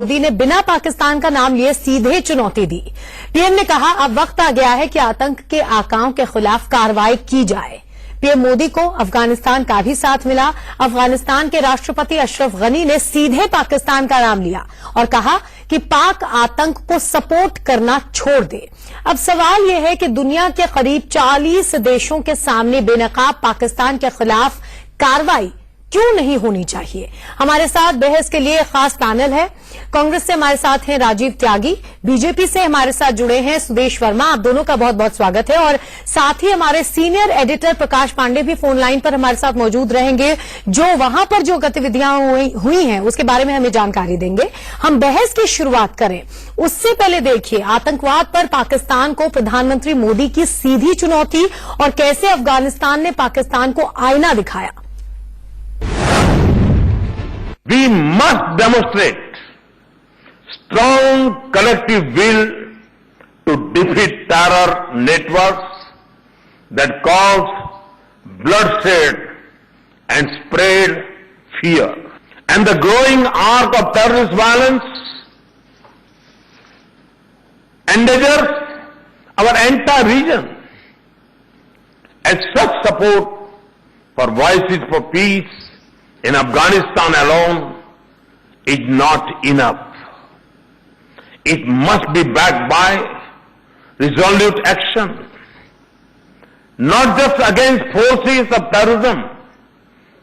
मोदी ने बिना पाकिस्तान का नाम लिए सीधे चुनौती दी। पीएम ने कहा अब वक्त आ गया है कि आतंक के आकाओं के खिलाफ कार्रवाई की जाए। पीएम मोदी को अफगानिस्तान का भी साथ मिला। अफगानिस्तान के राष्ट्रपति अशरफ गनी ने सीधे पाकिस्तान का नाम लिया और कहा कि पाक आतंक को सपोर्ट करना छोड़ दे। अब सवाल यह है कि दुनिया के करीब 40 देशों के सामने बेनकाब पाकिस्तान के खिलाफ कार्रवाई क्यों नहीं होनी चाहिए। हमारे साथ बहस के लिए खास पैनल है। कांग्रेस से हमारे साथ हैं राजीव त्यागी, बीजेपी से हमारे साथ जुड़े हैं सुदेश वर्मा। आप दोनों का बहुत बहुत स्वागत है। और साथ ही हमारे सीनियर एडिटर प्रकाश पांडे भी फोन लाइन पर हमारे साथ मौजूद रहेंगे, जो वहां पर जो गतिविधियां हुई हैं उसके बारे में हमें जानकारी देंगे। हम बहस की शुरुआत करें उससे पहले देखिए आतंकवाद पर पाकिस्तान को प्रधानमंत्री मोदी की सीधी चुनौती और कैसे अफगानिस्तान ने पाकिस्तान को आईना दिखाया। We must demonstrate strong collective will to defeat terror networks that cause bloodshed and spread fear. And the growing arc of terrorist violence endangers our entire region. As such, support for Voices for Peace in Afghanistan alone is not enough. It must be backed by resolute action, not just against forces of terrorism,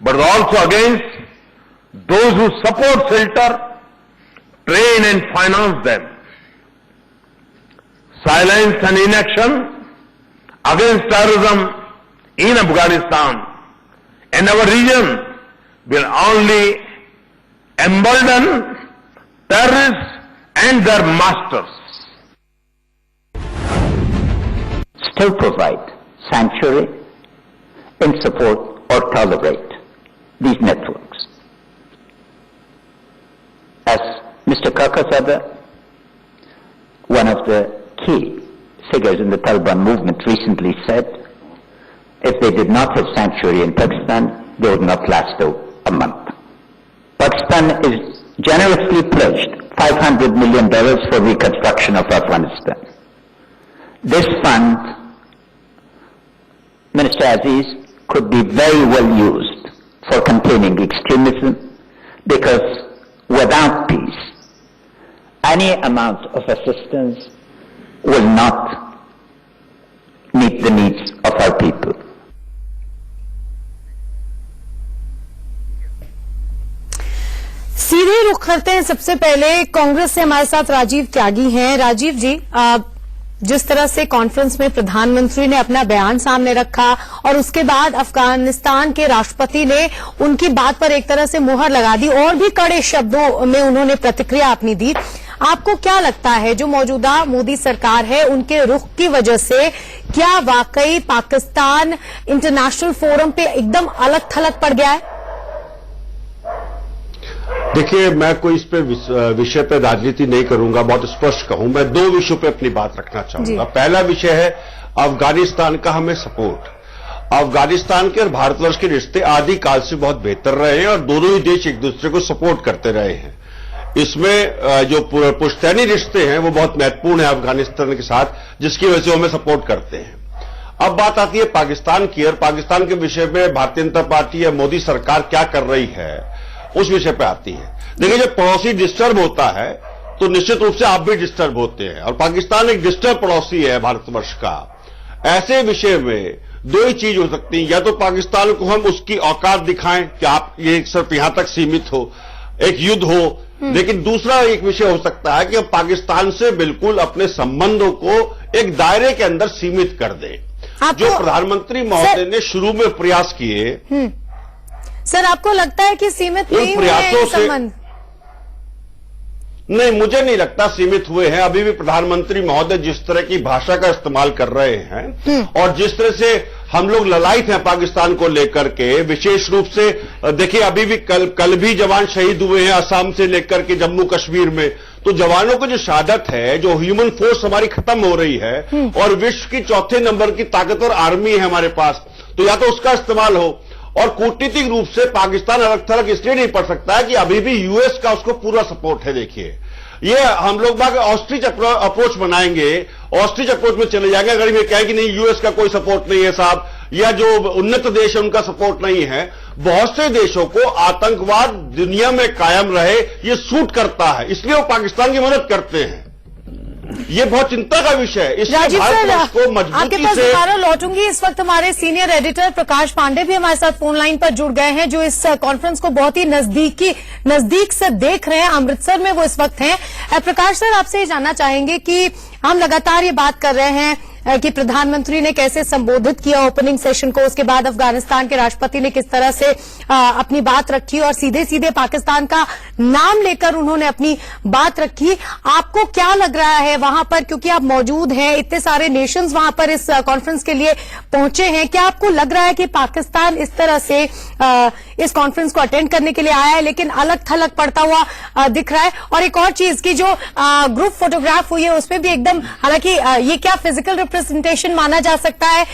but also against those who support, shelter, train and finance them. Silence and inaction against terrorism in Afghanistan and our region will only embolden terrorists and their masters. Still provide sanctuary in support or tolerate these networks. As Mr. Kakazada, one of the key figures in the Taliban movement, recently said, if they did not have sanctuary in Pakistan, they would not last a month. Pakistan is generously pledged $500 million for reconstruction of Afghanistan. This fund, Minister Aziz, could be very well used for containing extremism, because without peace, any amount of assistance will not meet the needs of our people. सीधे रुख करते हैं। सबसे पहले कांग्रेस से हमारे साथ राजीव त्यागी हैं। राजीव जी, जिस तरह से कॉन्फ्रेंस में प्रधानमंत्री ने अपना बयान सामने रखा और उसके बाद अफगानिस्तान के राष्ट्रपति ने उनकी बात पर एक तरह से मुहर लगा दी और भी कड़े शब्दों में उन्होंने प्रतिक्रिया अपनी दी, आपको क्या लगता है जो मौजूदा मोदी सरकार है उनके रुख की वजह से क्या वाकई पाकिस्तान इंटरनेशनल फोरम पे एकदम अलग थलग पड़ गया है? देखिए, मैं कोई इस पे विषय पे राजनीति नहीं करूंगा, बहुत स्पष्ट कहूं। मैं दो विषयों पे अपनी बात रखना चाहूंगा। पहला विषय है अफगानिस्तान का हमें सपोर्ट। अफगानिस्तान के और भारतवर्ष के रिश्ते आदिकाल से बहुत बेहतर रहे हैं और दोनों ही देश एक दूसरे को सपोर्ट करते रहे हैं। इसमें जो पुश्तैनी रिश्ते हैं वो बहुत महत्वपूर्ण है अफगानिस्तान के साथ, जिसकी वजह से हमें सपोर्ट करते हैं। अब बात आती है पाकिस्तान की, और पाकिस्तान के विषय में भारतीय जनता पार्टी या मोदी सरकार क्या कर रही है उस विषय पे आती है। देखिए, जब पड़ोसी डिस्टर्ब होता है तो निश्चित रूप से आप भी डिस्टर्ब होते हैं, और पाकिस्तान एक डिस्टर्ब पड़ोसी है भारतवर्ष का। ऐसे विषय में दो ही चीज हो सकती है, या तो पाकिस्तान को हम उसकी औकात दिखाएं कि आप ये सिर्फ यहां तक सीमित हो, एक युद्ध हो, लेकिन दूसरा एक विषय हो सकता है कि हम पाकिस्तान से बिल्कुल अपने संबंधों को एक दायरे के अंदर सीमित कर दें, जो प्रधानमंत्री महोदय ने शुरू में प्रयास किए। सर, आपको लगता है कि सीमित नहीं हुए हैं संबंध? नहीं, मुझे नहीं लगता सीमित हुए हैं। अभी भी प्रधानमंत्री महोदय जिस तरह की भाषा का इस्तेमाल कर रहे हैं और जिस तरह से हम लोग ललायित हैं पाकिस्तान को लेकर के, विशेष रूप से देखिए अभी भी कल भी जवान शहीद हुए हैं असम से लेकर के जम्मू कश्मीर में। तो जवानों की जो शहादत है, जो ह्यूमन फोर्स हमारी खत्म हो रही है और विश्व की चौथे नंबर की ताकतवर आर्मी है हमारे पास, तो या तो उसका इस्तेमाल हो और कूटनीतिक रूप से पाकिस्तान अलग थलग इसलिए नहीं पड़ सकता है कि अभी भी यूएस का उसको पूरा सपोर्ट है। देखिए ये हम लोग बाग ऑस्ट्रिच अप्रोच बनाएंगे, ऑस्ट्रिच अप्रोच में चले जाएंगे अगर ये कहें कि नहीं यूएस का कोई सपोर्ट नहीं है साहब, या जो उन्नत देश है उनका सपोर्ट नहीं है। बहुत से देशों को आतंकवाद दुनिया में कायम रहे ये सूट करता है, इसलिए वो पाकिस्तान की मदद करते हैं। ये बहुत चिंता का विषय है। इसलिए राजीव भारत को सर, आपके मजबूती पास से दोबारा लौटूंगी। इस वक्त हमारे सीनियर एडिटर प्रकाश पांडे भी हमारे साथ फोन लाइन पर जुड़ गए हैं, जो इस कॉन्फ्रेंस को बहुत ही नजदीक से देख रहे हैं। अमृतसर में वो इस वक्त हैं। प्रकाश सर, आपसे ये जानना चाहेंगे कि हम लगातार ये बात कर रहे हैं कि प्रधानमंत्री ने कैसे संबोधित किया ओपनिंग सेशन को, उसके बाद अफगानिस्तान के राष्ट्रपति ने किस तरह से अपनी बात रखी और सीधे सीधे पाकिस्तान का नाम लेकर उन्होंने अपनी बात रखी। आपको क्या लग रहा है वहां पर, क्योंकि आप मौजूद हैं, इतने सारे नेशंस वहां पर इस कॉन्फ्रेंस के लिए पहुंचे हैं, क्या आपको लग रहा है कि पाकिस्तान इस तरह से इस कॉन्फ्रेंस को अटेंड करने के लिए आया है लेकिन अलग थलग पड़ता हुआ दिख रहा है? और एक और चीज की जो ग्रुप फोटोग्राफ हुई है उसमें भी एकदम, हालांकि ये क्या फिजिकल रिप्रेजेंटेशन माना जा सकता है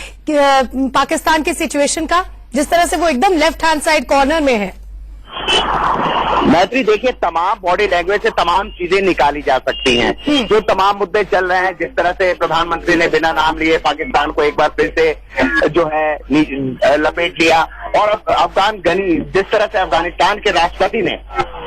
पाकिस्तान की सिचुएशन का, जिस तरह से वो एकदम लेफ्ट हैंड साइड कॉर्नर में है? मैत्री, देखिए, तमाम बॉडी लैंग्वेज से तमाम चीजें निकाली जा सकती हैं। जो तमाम मुद्दे चल रहे हैं, जिस तरह से प्रधानमंत्री ने बिना नाम लिए पाकिस्तान को एक बार फिर से जो है लपेट लिया, और अफगान गनी जिस तरह से अफगानिस्तान के राष्ट्रपति ने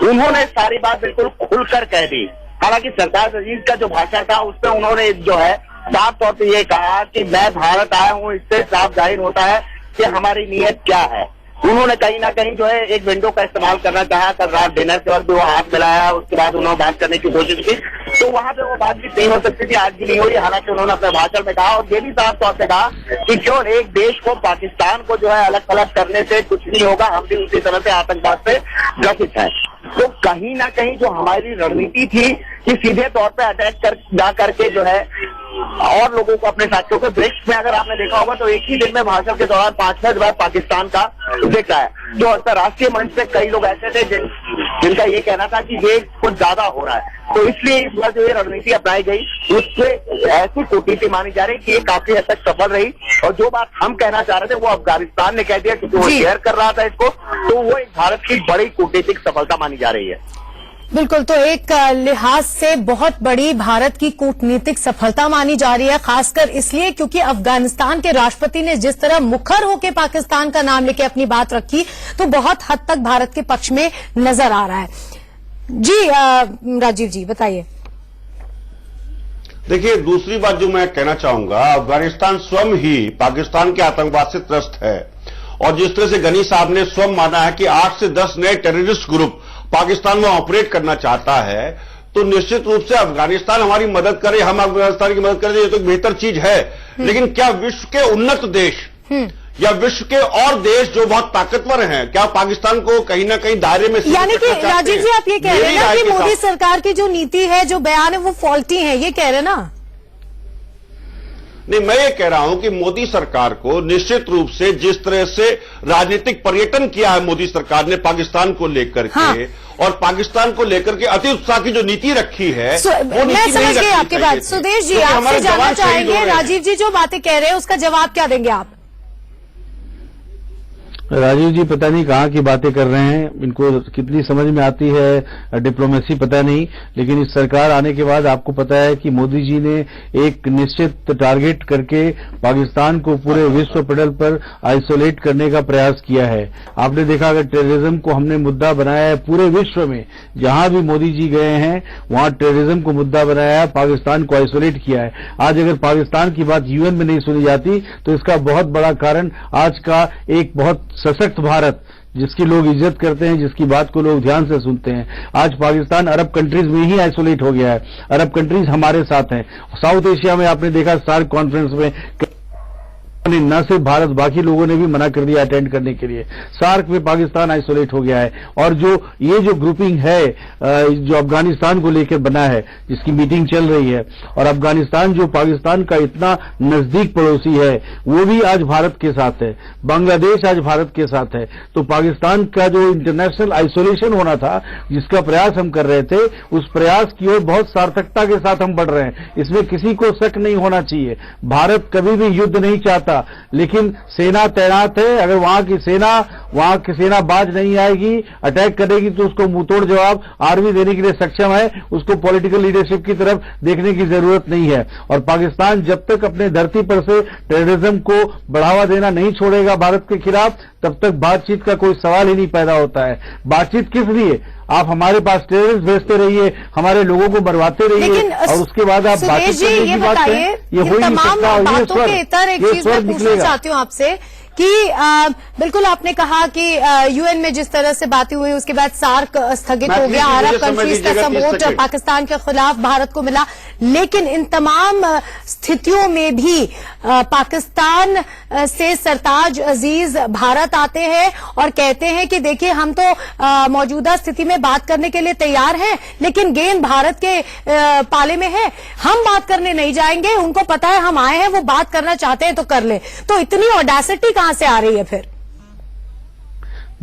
उन्होंने सारी बात बिल्कुल खुलकर कह दी। हालांकि सरदार अजीज का जो भाषण था उसमें उन्होंने जो है साफ तौर पर ये कहा कि मैं भारत आया हूं, इससे साफ जाहिर होता है कि हमारी नीयत क्या है। उन्होंने कहीं ना कहीं जो है एक विंडो का इस्तेमाल करना चाहा। कल रात डिनर के वक्त भी वो हाथ मिलाया, उसके बाद उन्होंने बात करने की कोशिश की, तो वहां पे वो बातचीत नहीं हो सकती थी, आज भी नहीं हुई। हालांकि उन्होंने अपने भाषण में कहा और ये भी साफ तौर से कहा कि क्यों एक देश को, पाकिस्तान को जो है अलग थलग करने से कुछ नहीं होगा, हम भी उसी तरह से आतंकवाद से ग्रसित हैं। तो कहीं ना कहीं जो हमारी रणनीति थी कि सीधे तौर पे अटैक जा करके जो है और लोगों को अपने साथियों को, ब्रिक्स में अगर आपने देखा होगा तो एक ही दिन में भाषण के दौरान 5-6 बार पाकिस्तान का जिक्र है। जो अंतर्राष्ट्रीय मंच पे कई लोग ऐसे थे जिनका ये कहना था कि ये कुछ ज्यादा हो रहा है, तो इसलिए इस बार जो ये रणनीति अपनाई गई उससे ऐसी कूटनीति मानी जा रही कि ये काफी हद तक सफल रही। और जो बात हम कहना चाह रहे थे वो अफगानिस्तान ने कह दिया, क्योंकि वो शेयर कर रहा था इसको, तो वो एक भारत की बड़ी कूटनीतिक सफलता मानी जा रही है। बिल्कुल, तो एक लिहाज से बहुत बड़ी भारत की कूटनीतिक सफलता मानी जा रही है, खासकर इसलिए क्योंकि अफगानिस्तान के राष्ट्रपति ने जिस तरह मुखर होकर पाकिस्तान का नाम लेके अपनी बात रखी, तो बहुत हद तक भारत के पक्ष में नजर आ रहा है। जी राजीव जी, बताइए। देखिए, दूसरी बात जो मैं कहना चाहूंगा, अफगानिस्तान स्वयं ही पाकिस्तान के आतंकवाद से त्रस्त है, और जिस तरह से गनी साहब ने स्वयं माना है कि 8 से 10 नए टेररिस्ट ग्रुप पाकिस्तान में ऑपरेट करना चाहता है, तो निश्चित रूप से अफगानिस्तान हमारी मदद करे, हम अफगानिस्तान की मदद करें, ये तो एक बेहतर चीज है। लेकिन क्या विश्व के उन्नत देश या विश्व के और देश जो बहुत ताकतवर हैं, क्या पाकिस्तान को कहीं ना कहीं दायरे में, यानी कि राजीव जी आप ये कह रहे हैं ना कि मोदी सरकार की जो नीति है, जो बयान है, वो फॉल्टी है, ये कह रहे हैं ना? नहीं, मैं ये कह रहा हूं कि मोदी सरकार को निश्चित रूप से जिस तरह से राजनीतिक पर्यटन किया है मोदी सरकार ने पाकिस्तान को लेकर के, हाँ। और पाकिस्तान को लेकर के अति उत्साह की जो नीति रखी है, वो मैं समझ गई आपकी बात। सुदेश जी, आपसे जानना चाहेंगे, राजीव जी जो बातें कह रहे हैं उसका जवाब क्या देंगे आप? राजीव जी पता नहीं कहाँ की बातें कर रहे हैं, इनको कितनी समझ में आती है डिप्लोमेसी पता नहीं, लेकिन इस सरकार आने के बाद आपको पता है कि मोदी जी ने एक निश्चित टारगेट करके पाकिस्तान को पूरे विश्व पटल पर आइसोलेट करने का प्रयास किया है। आपने देखा अगर टेररिज्म को हमने मुद्दा बनाया है पूरे विश्व में, जहां भी मोदी जी गए हैं वहां टेररिज्म को मुद्दा बनाया है, पाकिस्तान को आइसोलेट किया है। आज अगर पाकिस्तान की बात यूएन में नहीं सुनी जाती तो इसका बहुत बड़ा कारण आज का एक बहुत सशक्त भारत, जिसकी लोग इज्जत करते हैं, जिसकी बात को लोग ध्यान से सुनते हैं, आज पाकिस्तान अरब कंट्रीज में ही आइसोलेट हो गया है। अरब कंट्रीज हमारे साथ हैं। साउथ एशिया में आपने देखा सार्क कॉन्फ्रेंस में न सिर्फ भारत, बाकी लोगों ने भी मना कर दिया अटेंड करने के लिए। सार्क में पाकिस्तान आइसोलेट हो गया है। और ये जो ग्रुपिंग है जो अफगानिस्तान को लेकर बना है, जिसकी मीटिंग चल रही है, और अफगानिस्तान जो पाकिस्तान का इतना नजदीक पड़ोसी है, वो भी आज भारत के साथ है। बांग्लादेश आज भारत के साथ है। तो पाकिस्तान का जो इंटरनेशनल आइसोलेशन होना था, जिसका प्रयास हम कर रहे थे, उस प्रयास की ओर बहुत सार्थकता के साथ हम बढ़ रहे हैं। इसमें किसी को शक नहीं होना चाहिए। भारत कभी भी युद्ध नहीं चाहता। लेकिन सेना तैनात है। अगर वहां की सेना बाज नहीं आएगी, अटैक करेगी, तो उसको मुंहतोड़ जवाब आर्मी देने के लिए सक्षम है। उसको पॉलिटिकल लीडरशिप की तरफ देखने की जरूरत नहीं है। और पाकिस्तान जब तक अपने धरती पर से टेररिज्म को बढ़ावा देना नहीं छोड़ेगा भारत के खिलाफ, तब तक बातचीत का कोई सवाल ही नहीं पैदा होता है। बातचीत किस लिए? आप हमारे पास टेररिस्ट भेजते रहिए, हमारे लोगों को मरवाते रहिए, और उसके बाद आप बातचीत करने की बात करें, ये हो ही नहीं सकता। बातों के इतर एक चीज मैं पूछना चाहती हूँ आपसे कि बिल्कुल आपने कहा कि यूएन में जिस तरह से बातें हुई, उसके बाद सार्क स्थगित हो गया, अरब कंट्रीज का सपोर्ट पाकिस्तान के खिलाफ भारत को मिला, लेकिन इन तमाम स्थितियों में भी पाकिस्तान से सरताज अजीज भारत आते हैं और कहते हैं कि देखिए हम तो मौजूदा स्थिति में बात करने के लिए तैयार हैं, लेकिन गेंद भारत के पाले में है, हम बात करने नहीं जाएंगे, उनको पता है हम आए हैं, वो बात करना चाहते हैं तो कर ले। तो इतनी ऑडेसिटी कहां से आ रही है फिर?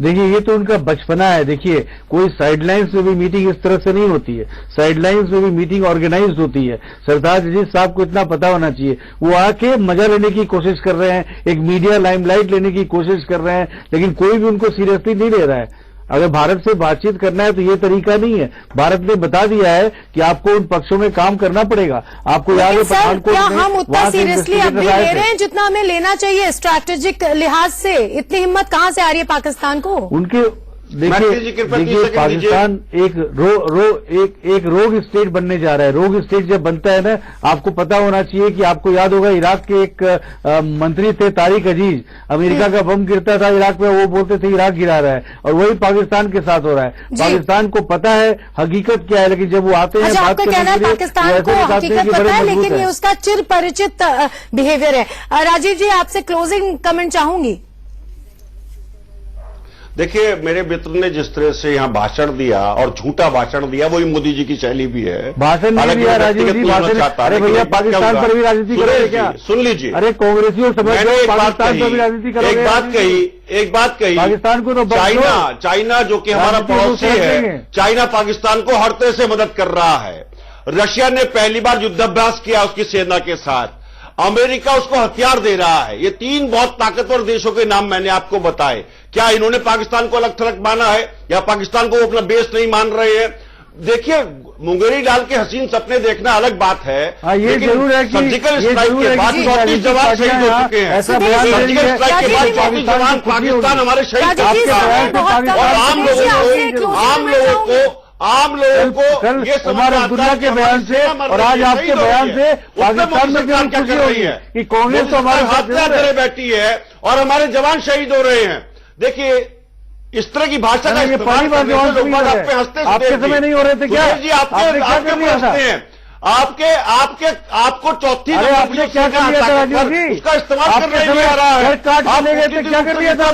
देखिए, ये तो उनका बचपना है। देखिए, कोई साइडलाइंस में भी मीटिंग इस तरह से नहीं होती है। साइडलाइंस में भी मीटिंग ऑर्गेनाइज्ड होती है। सरताज अजीज साहब को इतना पता होना चाहिए। वो आके मजा लेने की कोशिश कर रहे हैं, एक मीडिया लाइमलाइट लेने की कोशिश कर रहे हैं, लेकिन कोई भी उनको सीरियसली नहीं ले रहा है। अगर भारत से बातचीत करना है तो ये तरीका नहीं है। भारत ने बता दिया है कि आपको उन पक्षों में काम करना पड़ेगा। आपको याद है पठानकोट में हम उतना सीरियसली अब भी ले रहे हैं जितना हमें लेना चाहिए स्ट्रैटेजिक लिहाज से? इतनी हिम्मत कहां से आ रही है पाकिस्तान को? उनके देखिए पाकिस्तान एक रोग स्टेट बनने जा रहा है। रोग स्टेट जब बनता है ना, आपको पता होना चाहिए कि आपको याद होगा इराक के एक मंत्री थे तारिक अजीज, अमेरिका का बम गिरता था इराक में, वो बोलते थे इराक गिरा रहा है, और वही पाकिस्तान के साथ हो रहा है। पाकिस्तान को पता है हकीकत क्या है, लेकिन जब वो आते हैं आपका कहना है पाकिस्तान को हकीकत पता है, लेकिन ये उसका चिर परिचित बिहेवियर है। राजीव जी, आपसे क्लोजिंग कमेंट चाहूंगी। देखिए, मेरे मित्र ने जिस तरह से यहाँ भाषण दिया और झूठा भाषण दिया, वही मोदी जी की शैली भी है। भाषण नहीं दिया राजीव जी, भाषण। अरे भैया, पाकिस्तान पर भी राजनीति करोगे क्या? सुन लीजिए, अरे कांग्रेसियों समझ लो पाकिस्तान पर भी राजनीति करोगे? एक बात कही पाकिस्तान को तो चाइना जो कि हमारा पड़ोसी है, चाइना पाकिस्तान को हर तरह से मदद कर रहा है। रशिया ने पहली बार युद्धाभ्यास किया उसकी सेना के साथ। अमेरिका उसको हथियार दे रहा है। ये तीन बहुत ताकतवर देशों के नाम मैंने आपको बताए। क्या इन्होंने पाकिस्तान को अलग थलग माना है, या पाकिस्तान को वो अपना बेस नहीं मान रहे हैं? देखिए, मुंगेरी डाल के हसीन सपने देखना अलग बात है। ये जरूर है कि सर्जिकल स्ट्राइक के बाद 34 जवान शहीद हो चुके हैं। सर्जिकल स्ट्राइक के बाद 34 जवान पाकिस्तान हमारे शहीद हो चुके हैं। और आम लोगों को ये हमारे दुनिया के बयान से और आज आपके बयान से पाकिस्तान में क्या खुशी हो रही है कि कांग्रेस तो हमारे हाथ में बैठी है और हमारे जवान शहीद हो रहे हैं। देखिए, इस तरह की भाषा का इस्तेमाल करने से लोग आप पे हंसते, आपके समय नहीं हो रहे थे क्या जी? आपके हंसते हैं, आपको चौथी आपने क्या कर लिया था राजीव जी? उसका इस्तेमाल करने नहीं आ रहा है। क्या कर लिया था?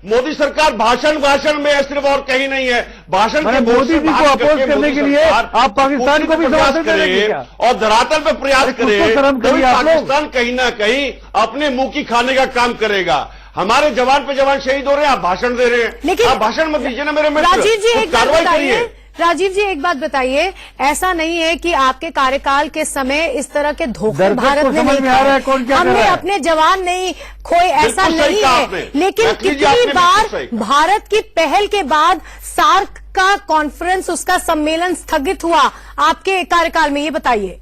मोदी सरकार भाषण में है, सिर्फ और कहीं नहीं है। भाषण के मोदी जी को अपोज करने के लिए आप पाकिस्तान को भी प्रयास करें और धरातल पर प्रयास करें, तभी पाकिस्तान कहीं ना कहीं अपने मुंह की खाने का काम करेगा। हमारे जवान पे जवान शहीद हो रहे हैं, आप भाषण दे रहे हैं। लेकिन आप भाषण मत दीजिए ना मेरे मित्र। राजीव जी, एक बात कार्रवाई बताइए। करिए। राजीव जी, एक बात बताइए, ऐसा नहीं है कि आपके कार्यकाल के समय इस तरह के धोखे भारत में नहीं खाए, हमने अपने जवान नहीं खोए, ऐसा नहीं है, लेकिन कितनी बार भारत की पहल के बाद सार्क का कॉन्फ्रेंस, उसका सम्मेलन स्थगित हुआ आपके कार्यकाल में, ये बताइए।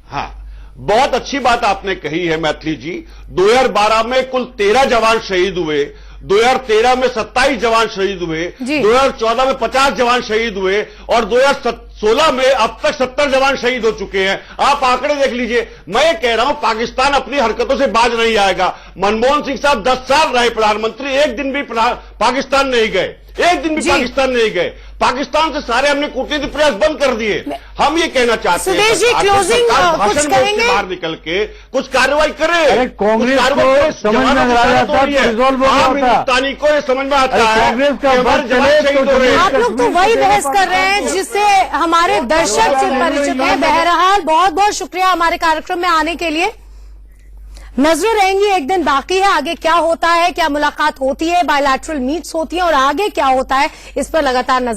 हाँ, बहुत अच्छी बात आपने कही है मैथिली जी। 2012 में कुल 13 जवान शहीद हुए, 2013 में 27 जवान शहीद हुए, 2014 में 50 जवान शहीद हुए, और 2016 में अब तक 70 जवान शहीद हो चुके हैं। आप आंकड़े देख लीजिए। मैं ये कह रहा हूं, पाकिस्तान अपनी हरकतों से बाज नहीं आएगा। मनमोहन सिंह साहब 10 साल रहे प्रधानमंत्री, एक दिन भी पाकिस्तान नहीं गए, एक दिन भी पाकिस्तान नहीं गए। पाकिस्तान से सारे हमने कूटनीतिक प्रयास बंद कर दिए। हम ये कहना चाहते हैं जी, क्लोजिंग कुछ करेंगे, बाहर निकल के कुछ कार्रवाई करे। कांग्रेस को समझ में आ रहा था, रिजॉल्व हो हिंदुस्तानी को ये समझ में आता है। कांग्रेस का आप लोग तो वही बहस कर रहे हैं जिससे हमारे दर्शक से परिचित हैं। बहरहाल, बहुत बहुत शुक्रिया हमारे कार्यक्रम में आने के लिए। नजरें रहेंगी, एक दिन बाकी है, आगे क्या होता है, क्या मुलाकात होती है, बायलैटरल मीट्स होती है और आगे क्या होता है, इस पर लगातार नजर